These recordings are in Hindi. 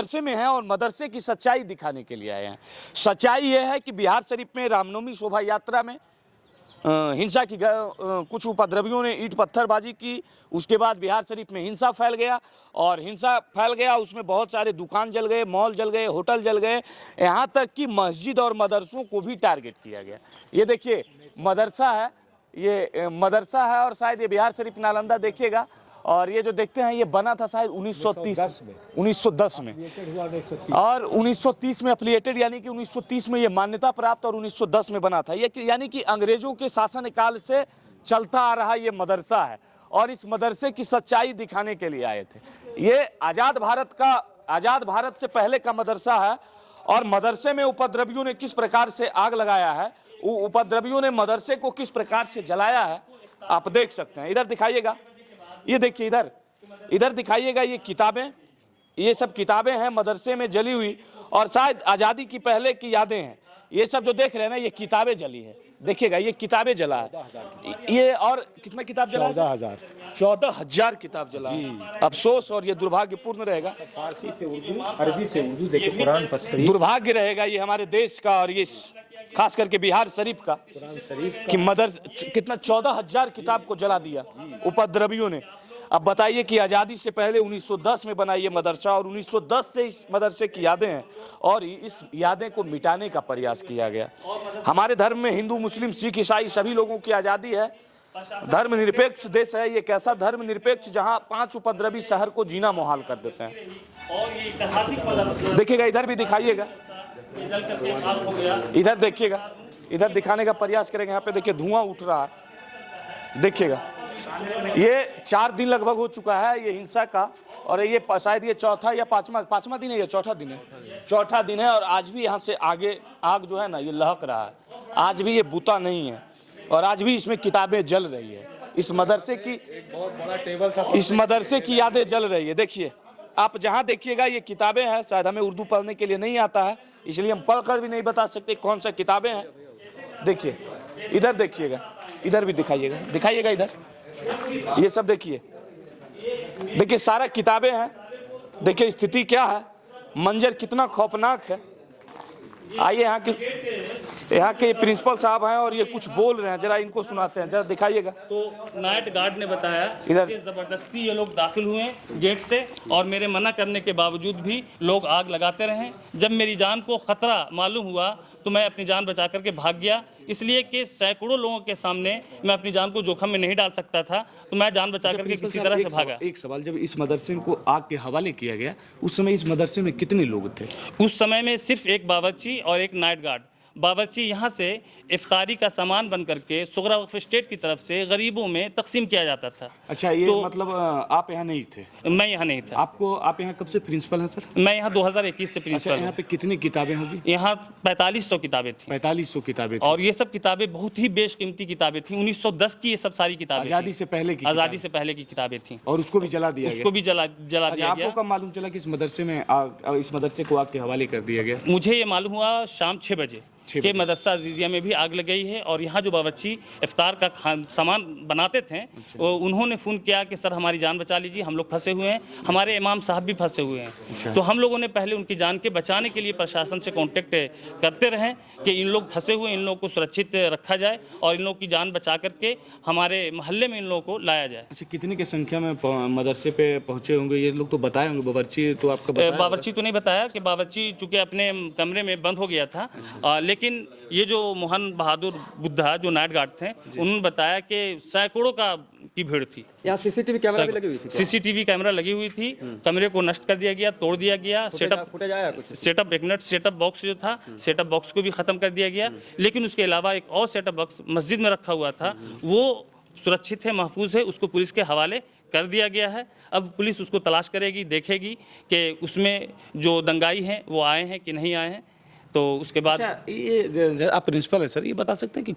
मदरसे में हैं और मदरसे की सच्चाई दिखाने के लिए आए हैं। सच्चाई ये है कि बिहार शरीफ में रामनवमी शोभा यात्रा में हिंसा की कुछ उपद्रवियों ने ईंट पत्थरबाजी की। उसके बाद बिहार शरीफ में हिंसा फैल गया और हिंसा फैल गया, उसमें बहुत सारे दुकान जल गए, मॉल जल गए, होटल जल गए, यहाँ तक कि मस्जिद और मदरसों को भी टारगेट किया गया। ये देखिए मदरसा है, ये मदरसा है और शायद ये बिहार शरीफ नालंदा देखिएगा। और ये जो देखते हैं ये बना था शायद 1910 में और 1930 में एफिलिएटेड, यानी कि 1930 में ये मान्यता प्राप्त और 1910 में बना था। ये यानी कि अंग्रेजों के शासन काल से चलता आ रहा ये मदरसा है और इस मदरसे की सच्चाई दिखाने के लिए आए थे। ये आज़ाद भारत से पहले का मदरसा है और मदरसे में उपद्रवियों ने किस प्रकार से आग लगाया है, उपद्रवियों ने मदरसे को किस प्रकार से जलाया है, आप देख सकते हैं। इधर दिखाइएगा, ये देखिए इधर दिखाइएगा, ये किताबें, ये सब किताबें हैं मदरसे में जली हुई और शायद आज़ादी की पहले की यादें हैं। ये सब जो देख रहे हैं ना, ये किताबें जली है, देखिएगा ये किताबें जला है। ये और कितना किताब जला? 14,000 किताब जला है। अफसोस और ये दुर्भाग्यपूर्ण रहेगा, फारसी से उर्दू, अरबी से उर्दू, देखिए कुरान पर दुर्भाग्य रहेगा ये हमारे देश का और ये खास करके बिहार शरीफ का कि मदरसा कितना 14,000 किताब को जला दिया उपद्रवियों ने। अब बताइए कि आज़ादी से पहले 1910 में बना ये मदरसा और 1910 से इस मदरसे की यादें हैं और इस यादें को मिटाने का प्रयास किया गया। हमारे धर्म में हिंदू, मुस्लिम, सिख, ईसाई सभी लोगों की आज़ादी है। धर्मनिरपेक्ष देश है ये। कैसा धर्मनिरपेक्ष, जहां 5 उपद्रवी शहर को जीना मुहाल कर देते हैं। देखिएगा इधर भी दिखाइएगा, इधर देखिएगा, इधर दिखाने का प्रयास करेंगे। यहाँ पे देखिए धुआं उठ रहा है, देखिएगा। ये 4 दिन लगभग हो चुका है ये हिंसा का और ये शायद ये चौथा या पांचवा दिन है, ये चौथा दिन है और आज भी यहाँ से आगे आग जो है ना ये लहक रहा है, आज भी ये बुता नहीं है और आज भी इसमें किताबें जल रही है। इस मदरसे की यादें जल रही है। देखिए आप जहाँ देखिएगा ये किताबें हैं, शायद हमें उर्दू पढ़ने के लिए नहीं आता है इसलिए हम पढ़कर भी नहीं बता सकते कौन सा किताबें हैं। देखिए इधर देखिएगा, इधर भी दिखाइएगा इधर, ये सब देखिए सारा किताबें हैं। देखिए स्थिति क्या है, मंजर कितना खौफनाक है। आइए यहाँ के प्रिंसिपल साहब हैं और ये कुछ बोल रहे हैं, जरा इनको सुनाते हैं, जरा दिखाइएगा। तो नाइट गार्ड ने बताया कि जबरदस्ती ये लोग दाखिल हुए गेट से और मेरे मना करने के बावजूद भी लोग आग लगाते रहे। जब मेरी जान को खतरा मालूम हुआ तो मैं अपनी जान बचा करके भाग गया, इसलिए कि सैकड़ों लोगों के सामने मैं अपनी जान को जोखिम में नहीं डाल सकता था, तो मैं जान बचा करके किसी तरह से भागा। एक सवाल, जब इस मदरसे को आग के हवाले किया गया उस समय इस मदरसे में कितने लोग थे? उस समय में सिर्फ एक बावर्ची और एक नाइट गार्ड। बावर्ची यहाँ से इफ्तारी का सामान बन करके सुगरा वक्फ स्टेट की तरफ से गरीबों में तकसीम किया जाता था। अच्छा, ये तो मतलब आप यहाँ नहीं थे? मैं यहाँ नहीं था। आप यहाँ कब से प्रिंसिपल हैं सर? मैं यहाँ 2021 से प्रिंसिपल। अच्छा, यहाँ पे कितनी किताबें होगी? यहाँ 4500 किताबें थी। 4500 किताबें थी। और ये सब किताबें बहुत ही बेशकीमती किताबें थी। 1910 की ये सब सारी किताबें आज़ादी से पहले की किताबें थी और उसको भी जला दिया गया। आपको कब मालूम चला कि इस मदरसे को आग के हवाले कर दिया गया? मुझे ये मालूम हुआ शाम 6 बजे के मदरसा अजीजिया में भी आग लग गई है और यहाँ जो बावर्ची इफ्तार का सामान बनाते थे उन्होंने फ़ोन किया कि सर हमारी जान बचा लीजिए, हम लोग फंसे हुए हैं, हमारे इमाम साहब भी फंसे हुए हैं। तो हम लोगों ने पहले उनकी जान के बचाने के लिए प्रशासन से कांटेक्ट करते रहे कि इन लोग फंसे हुए, इन लोगों को सुरक्षित रखा जाए और इन लोगों की जान बचा करके हमारे मोहल्ले में इन लोगों को लाया जाए। अच्छा, कितने की संख्या में मदरसे पे पहुँचे होंगे ये लोग? तो बताए होंगे। बावर्ची तो आपका बावर्ची तो नहीं बताया कि बावर्ची चूँकि अपने कमरे में बंद हो गया था, लेकिन ये जो मोहन बहादुर बुद्धा जो नाइट गार्ड थे उन्होंने बताया कि सैकड़ों की भीड़ थी। यहाँ सीसीटीवी कैमरा भी लगी हुई थी? सीसीटीवी कैमरा लगी हुई थी। कमरे को नष्ट कर दिया गया, तोड़ दिया गया। सेटअप बॉक्स जो था, सेटअप बॉक्स को भी ख़त्म कर दिया गया। लेकिन उसके अलावा एक और सेटअप बॉक्स मस्जिद में रखा हुआ था, वो सुरक्षित है, महफूज है, उसको पुलिस के हवाले कर दिया गया है। अब पुलिस उसको तलाश करेगी, देखेगी कि उसमें जो दंगाई हैं वो आए हैं कि नहीं आए हैं। तो उसके बाद ये आप प्रिंसिपल है सर, ये बता सकते हैं कि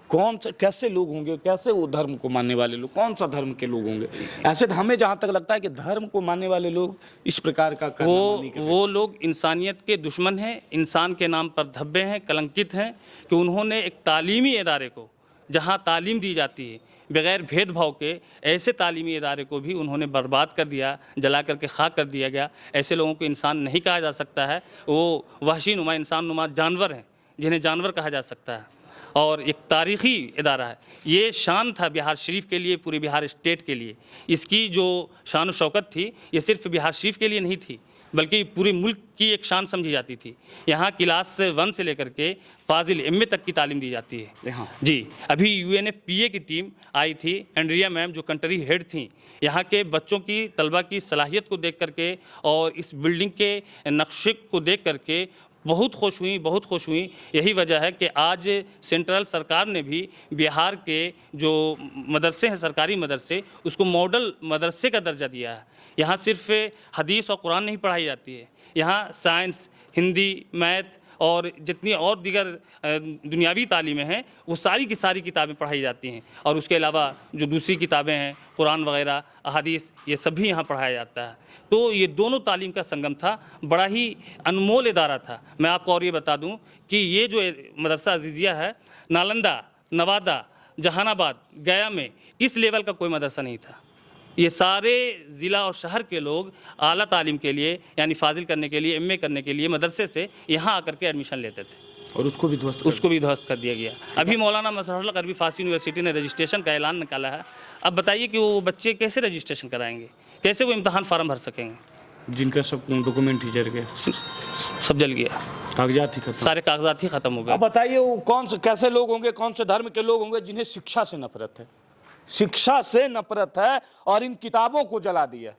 कैसे लोग होंगे, कैसे वो धर्म को मानने वाले लोग, कौन सा धर्म के लोग होंगे? ऐसे हमें जहाँ तक लगता है कि धर्म को मानने वाले लोग इस प्रकार का वो लोग इंसानियत के दुश्मन हैं, इंसान के नाम पर धब्बे हैं, कलंकित हैं कि उन्होंने एक तालीमी इदारे को जहां तालीम दी जाती है बग़ैर भेदभाव के, ऐसे तालीमी इदारे को भी उन्होंने बर्बाद कर दिया, जला करके खाक कर दिया गया। ऐसे लोगों को इंसान नहीं कहा जा सकता है, वो वहशी नुमा इंसान नुमा जानवर हैं जिन्हें जानवर कहा जा सकता है। और एक तारीख़ी इदारा है, ये शान था बिहार शरीफ के लिए, पूरे बिहार स्टेट के लिए। इसकी जो शान व शौकत थी ये सिर्फ बिहार शरीफ के लिए नहीं थी, बल्कि पूरे मुल्क की एक शान समझी जाती थी। यहाँ क्लास 1 से लेकर के फाजिल एमए तक की तालीम दी जाती है। जी, अभी यूएनएफपीए की टीम आई थी, एंड्रिया मैम जो कंट्री हेड थी, यहाँ के बच्चों की तलबा की सलाहियत को देख करके और इस बिल्डिंग के नक्शे को देख करके बहुत खुश हुई। यही वजह है कि आज सेंट्रल सरकार ने भी बिहार के जो मदरसे हैं, सरकारी मदरसे, उसको मॉडल मदरसे का दर्जा दिया है। यहाँ सिर्फ हदीस और कुरान नहीं पढ़ाई जाती है, यहाँ साइंस, हिंदी, मैथ और जितनी और दीगर दुनियावी तालीमें हैं वो सारी की सारी किताबें पढ़ाई जाती हैं। और उसके अलावा जो दूसरी किताबें हैं, कुरान वगैरह, अहादीस, ये सब भी यहाँ पढ़ाया जाता है। तो ये दोनों तालीम का संगम था, बड़ा ही अनमोल इदारा था। मैं आपको और ये बता दूँ कि ये जो मदरसा अजीज़िया है, नालंदा, नवादा, जहानाबाद, गया में इस लेवल का कोई मदरसा नहीं था। ये सारे ज़िला और शहर के लोग आला तालीम के लिए, यानी फाजिल करने के लिए, एमए करने के लिए मदरसे से यहाँ आकर के एडमिशन लेते थे, और उसको भी ध्वस्त कर दिया गया। अभी मौलाना मसरूर अरबी फ़ारसी यूनिवर्सिटी ने रजिस्ट्रेशन का ऐलान निकाला है। अब बताइए कि वो बच्चे कैसे रजिस्ट्रेशन कराएंगे, कैसे वो इम्तहान फार्म भर सकेंगे, जिनका सब डॉक्यूमेंट ही जल गया, सब जल गया, कागजात ही खत्म, सारे कागजात ही ख़त्म हो गए। अब बताइए वो कौन से कैसे लोग होंगे, कौन से धर्म के लोग होंगे जिन्हें शिक्षा से नफरत है, शिक्षा से नफरत है और इन किताबों को जला दिया,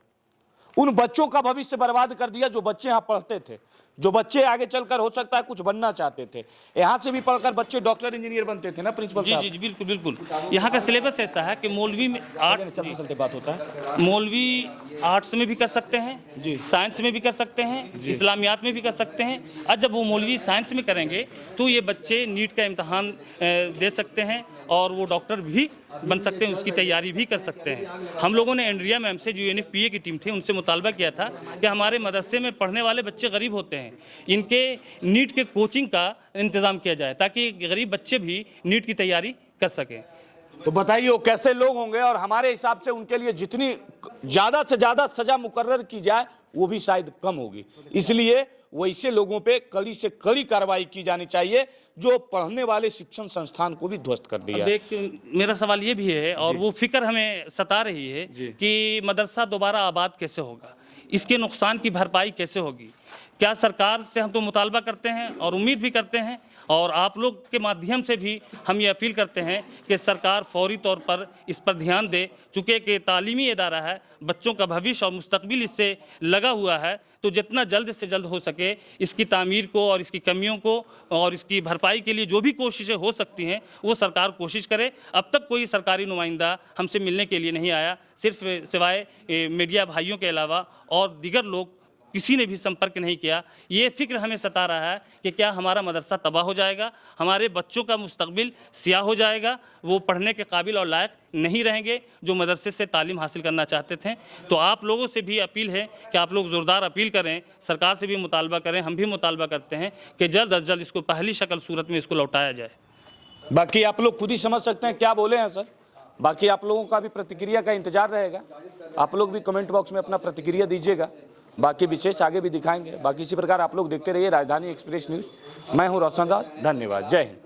उन बच्चों का भविष्य बर्बाद कर दिया जो बच्चे यहाँ पढ़ते थे, जो बच्चे आगे चलकर हो सकता है कुछ बनना चाहते थे। यहाँ से भी पढ़कर बच्चे डॉक्टर इंजीनियर बनते थे ना प्रिंसिपल साहब। जी बिल्कुल। यहाँ का सिलेबस ऐसा है कि मौलवी में आर्ट्स चलते बात होता है, मौलवी आर्ट्स में भी कर सकते हैं, साइंस में भी कर सकते हैं, इस्लामियात में भी कर सकते हैं। और जब वो मौलवी साइंस में करेंगे तो ये बच्चे नीट का इम्तहान दे सकते हैं और वो डॉक्टर भी बन सकते हैं, उसकी तैयारी भी कर सकते हैं। हम लोगों ने एंड्रिया मैम से, जो यूएनएफपीए की टीम थी, उनसे मुतालबा किया था कि हमारे मदरसे में पढ़ने वाले बच्चे गरीब होते हैं, इनके नीट के कोचिंग का इंतज़ाम किया जाए ताकि गरीब बच्चे भी नीट की तैयारी कर सकें। तो बताइए वो कैसे लोग होंगे, और हमारे हिसाब से उनके लिए जितनी ज़्यादा से ज़्यादा सज़ा मुकर्रर की जाए वो भी शायद कम होगी। इसलिए वैसे लोगों पे कड़ी से कड़ी कार्रवाई की जानी चाहिए जो पढ़ने वाले शिक्षण संस्थान को भी ध्वस्त कर दिया। मेरा सवाल ये भी है और वो फिक्र हमें सता रही है कि मदरसा दोबारा आबाद कैसे होगा, इसके नुकसान की भरपाई कैसे होगी। क्या सरकार से हम तो मुतालबा करते हैं और उम्मीद भी करते हैं, और आप लोग के माध्यम से भी हम ये अपील करते हैं कि सरकार फौरी तौर पर इस पर ध्यान दे। चूँकि कि तालीमी इदारा है, बच्चों का भविष्य और मुस्तकबिल इससे लगा हुआ है, तो जितना जल्द से जल्द हो सके इसकी तामीर को और इसकी कमियों को और इसकी भरपाई के लिए जो भी कोशिशें हो सकती हैं वो सरकार कोशिश करे। अब तक कोई सरकारी नुमाइंदा हमसे मिलने के लिए नहीं आया, सिर्फ सिवाय मीडिया भाइयों के अलावा और दीगर लोग किसी ने भी संपर्क नहीं किया। ये फिक्र हमें सता रहा है कि क्या हमारा मदरसा तबाह हो जाएगा, हमारे बच्चों का मुस्तकबिल स्याह हो जाएगा, वो पढ़ने के काबिल और लायक नहीं रहेंगे जो मदरसे से तालीम हासिल करना चाहते थे। तो आप लोगों से भी अपील है कि आप लोग ज़ोरदार अपील करें, सरकार से भी मुतालबा करें, हम भी मुतालबा करते हैं कि जल्द अज जल्द इसको पहली शक्ल सूरत में इसको लौटाया जाए। बाकी आप लोग खुद ही समझ सकते हैं क्या बोले हैं सर। बाकी आप लोगों का भी प्रतिक्रिया का इंतजार रहेगा, आप लोग भी कमेंट बॉक्स में अपना प्रतिक्रिया दीजिएगा, बाकी विशेष आगे भी दिखाएंगे। बाकी इसी प्रकार आप लोग देखते रहिए राजधानी एक्सप्रेस न्यूज़। मैं हूं रोशन दास, धन्यवाद, जय हिंद।